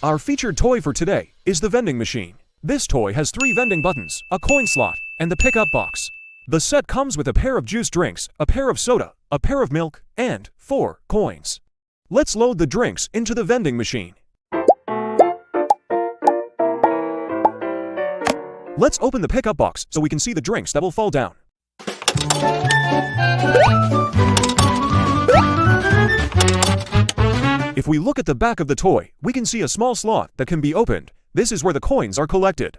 Our featured toy for today is the vending machine. This toy has 3 vending buttons, a coin slot, and the pickup box. The set comes with a pair of juice drinks, a pair of soda, a pair of milk, and 4 coins. Let's load the drinks into the vending machine. Let's open the pickup box so we can see the drinks that will fall down. If we look at the back of the toy, we can see a small slot that can be opened. This is where the coins are collected.